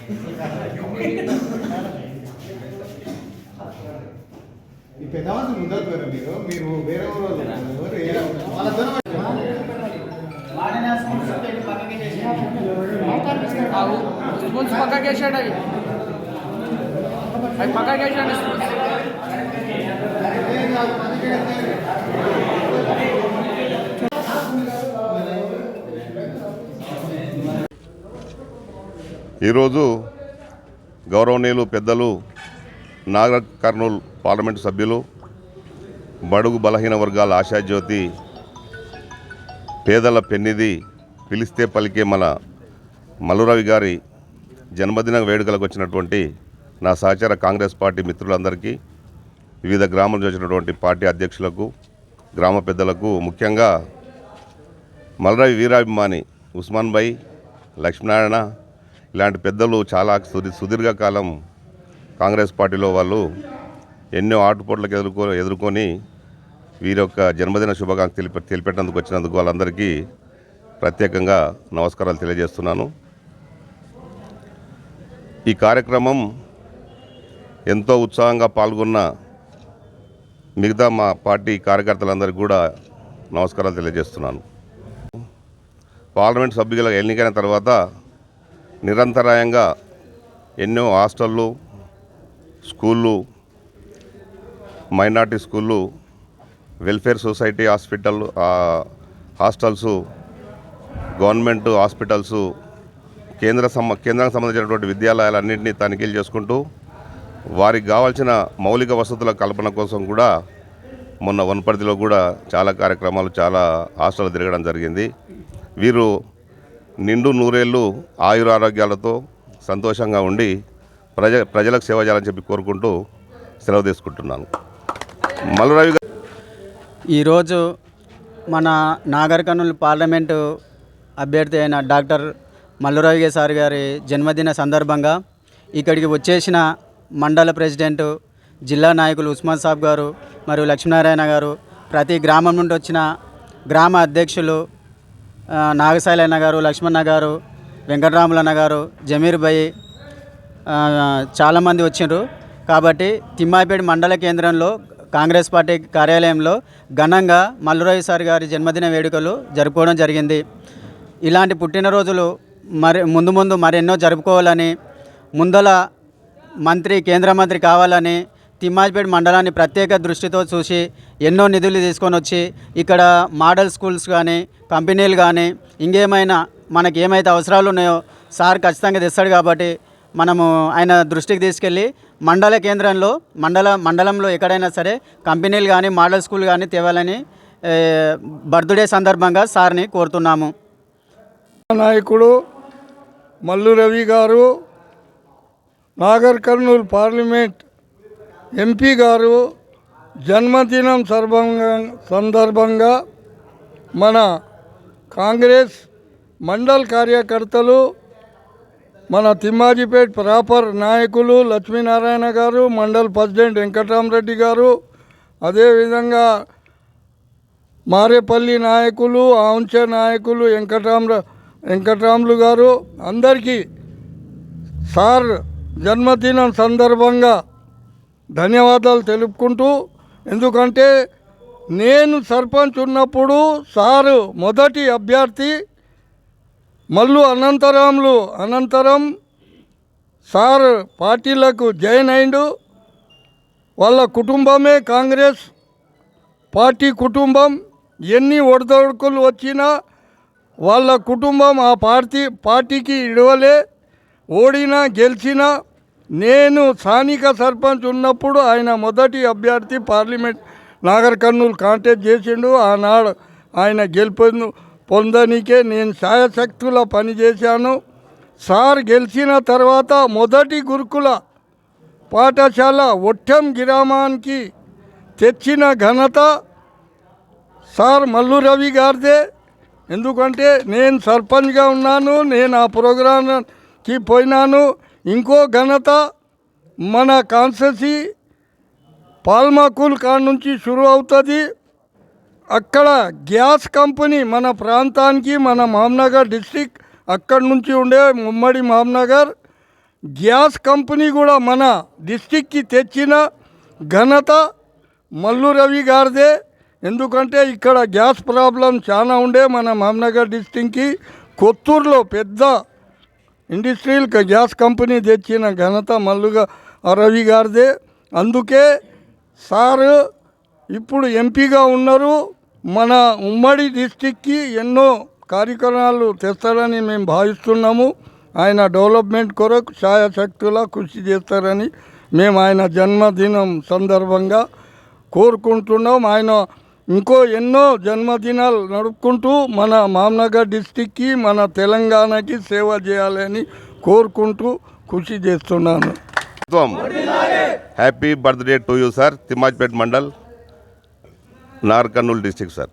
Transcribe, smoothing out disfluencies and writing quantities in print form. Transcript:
ఈ పెద్దవాళ్ళు ముందరు మీరు మీరు వేరే వాళ్ళతో స్కూల్స్ పక్కకేసాడు అవి అవి పక్కకేసాడు స్కూల్స్. ఈరోజు గౌరవనీయులు పెద్దలు నాగర్ కర్నూల్ పార్లమెంటు సభ్యులు బడుగు బలహీన వర్గాల ఆశాజ్యోతి పేదల పెన్నిధి పిలిస్తే పలికే మన మల్లురవి గారి జన్మదిన వేడుకలకు వచ్చినటువంటి నా సహచర కాంగ్రెస్ పార్టీ మిత్రులందరికీ, వివిధ గ్రామాల నుంచి వచ్చినటువంటి పార్టీ అధ్యక్షులకు, గ్రామ పెద్దలకు, ముఖ్యంగా మల్లురవి వీరాభిమాని ఉస్మాన్ భాయ్, లక్ష్మీనారాయణ ఇలాంటి పెద్దలు చాలా సుదీర్ఘకాలం కాంగ్రెస్ పార్టీలో వాళ్ళు ఎన్నో ఆటుపోట్లకు ఎదుర్కొని వీరి యొక్క జన్మదిన శుభాకాంక్షలు తెలిపేటందుకు వచ్చినందుకు వాళ్ళందరికీ ప్రత్యేకంగా నమస్కారాలు తెలియజేస్తున్నాను. ఈ కార్యక్రమం ఎంతో ఉత్సాహంగా పాల్గొన్న మిగతా మా పార్టీ కార్యకర్తలందరికీ కూడా నమస్కారాలు తెలియజేస్తున్నాను. పార్లమెంట్ సభ్యులుగా ఎన్నికైన తర్వాత నిరంతరాయంగా ఎన్నో హాస్టళ్ళు, స్కూళ్ళు, మైనార్టీ స్కూళ్ళు, welfare society hostels, government hospitals, కేంద్రానికి సంబంధించినటువంటి విద్యాలయాలన్నింటినీ తనిఖీలు చేసుకుంటూ వారికి కావాల్సిన మౌలిక వసతుల కల్పన కోసం కూడా మొన్న వనపర్తిలో కూడా చాలా కార్యక్రమాలు, చాలా హాస్టల్ తిరగడం జరిగింది. వీరు నిండు నూరేళ్ళు ఆయురారోగ్యాలతో సంతోషంగా ఉండి ప్రజలకు సేవ చేయాలని చెప్పి కోరుకుంటూ సెలవు తీసుకుంటున్నాను. మల్లురవి గారు ఈరోజు మన నాగర్ కర్నూల్ పార్లమెంటు అభ్యర్థి అయిన డాక్టర్ మల్లురవి సార్ గారి జన్మదిన సందర్భంగా ఇక్కడికి వచ్చేసిన మండల ప్రెసిడెంట్, జిల్లా నాయకులు ఉస్మాన్ సాబ్ గారు మరియు లక్ష్మీనారాయణ గారు, ప్రతి గ్రామం నుండి వచ్చిన గ్రామ అధ్యక్షులు నాగశైలన్న గారు, లక్ష్మణ గారు, వెంకటరాములన్న గారు, జమీర్ భాయ్ చాలామంది వచ్చిండ్రు. కాబట్టి తిమ్మాయిపేట మండల కేంద్రంలో కాంగ్రెస్ పార్టీ కార్యాలయంలో ఘనంగా మల్లురవి సార్ గారి జన్మదిన వేడుకలు జరుపుకోవడం జరిగింది. ఇలాంటి పుట్టినరోజులు ముందు మరెన్నో జరుపుకోవాలని, ముందల కేంద్ర మంత్రి కావాలని తిమ్మాయిపేట మండలాన్ని ప్రత్యేక దృష్టితో చూసి ఎన్నో నిధులు తీసుకొని వచ్చి ఇక్కడ మోడల్ స్కూల్స్ కానీ, కంపెనీలు కానీ, ఇంకేమైనా మనకి ఏమైతే అవసరాలు ఉన్నాయో సార్ ఖచ్చితంగా తెస్తాడు. కాబట్టి మనము ఆయన దృష్టికి తీసుకెళ్ళి మండల కేంద్రంలో మండలంలో ఎక్కడైనా సరే కంపెనీలు కానీ, మోడల్ స్కూల్ కానీ తేవాలని బర్త్డే సందర్భంగా సార్ని కోరుతున్నాము. నాయకుడు మల్లురవి గారు, నాగర్ కర్నూల్ పార్లమెంట్ ఎంపీ గారు జన్మదినం సందర్భంగా మన కాంగ్రెస్ మండల్ కార్యకర్తలు, మన తిమ్మాజిపేట్ ప్రాపర్ నాయకులు లక్ష్మీనారాయణ గారు, మండల్ ప్రెసిడెంట్ వెంకటరామరెడ్డి గారు, అదేవిధంగా మారేపల్లి నాయకులు, ఆంచ నాయకులు వెంకటరాములు గారు, అందరికీ సార్ జన్మదినం సందర్భంగా ధన్యవాదాలు తెలుపుకుంటూ, ఎందుకంటే నేను సర్పంచ్ ఉన్నప్పుడు సారు మొదటి అభ్యర్థి, అనంతరం సార్ పార్టీలకు జాయిన్ అయిండు. వాళ్ళ కుటుంబమే కాంగ్రెస్ పార్టీ కుటుంబం. ఎన్ని ఒడిదొడుకులు వచ్చినా వాళ్ళ కుటుంబం ఆ పార్టీకి ఇడవలే. ఓడినా గెలిచినా నేను స్థానిక సర్పంచ్ ఉన్నప్పుడు ఆయన మొదటి అభ్యర్థి పార్లమెంట్ నాగర్ కర్నూల్ కాంటెస్ట్ చేసిండు. ఆనాడు ఆయన గెలుపు పొందనికే నేను శాయశక్తుల పనిచేశాను. సార్ గెలిచిన తర్వాత మొదటి గురుకుల పాఠశాల ఒట్టెం గ్రామానికి తెచ్చిన ఘనత సార్ మల్లురవి గారిదే. ఎందుకంటే నేను సర్పంచ్గా ఉన్నాను, నేను ఆ ప్రోగ్రాంకి పోయినాను. ఇంకో ఘనత మన కాన్స్టిట్యూన్సీ పాల్మాకూల్ కాడ నుంచి షురు అవుతుంది. అక్కడ గ్యాస్ కంపెనీ మన ప్రాంతానికి, మన మహబూబ్నగర్ డిస్ట్రిక్ట్ అక్కడి నుంచి ఉండే ఉమ్మడి మహబూబ్నగర్ గ్యాస్ కంపెనీ కూడా మన డిస్టిక్కి తెచ్చిన ఘనత మల్లు రవి గారిదే. ఎందుకంటే ఇక్కడ గ్యాస్ ప్రాబ్లం చాలా ఉండే మన మహబూబ్నగర్ డిస్టిక్కి. కొత్తూరులో పెద్ద ఇండస్ట్రియల్ గ్యాస్ కంపెనీ తెచ్చిన ఘనత మల్లుగా రవి గారిదే. అందుకే సారు ఇప్పుడు ఎంపీగా ఉన్నారు. మన ఉమ్మడి డిస్టిక్కి ఎన్నో కార్యక్రమాలు తెస్తారని మేము భావిస్తున్నాము. ఆయన డెవలప్మెంట్ కొరకు ఛాయాశక్తులా కృషి చేస్తారని మేము ఆయన జన్మదినం సందర్భంగా కోరుకుంటున్నాం. ఆయన ఇంకో ఎన్నో జన్మదినాలు నడుపుకుంటూ మన మహబూబ్నగర్ డిస్టిక్కి మన తెలంగాణకి సేవ చేయాలని కోరుకుంటూ కృషి చేస్తున్నాను. Happy birthday to you sir. Thimmajpet mandal, నార్ కర్నూలు డిస్టిక్ సార్.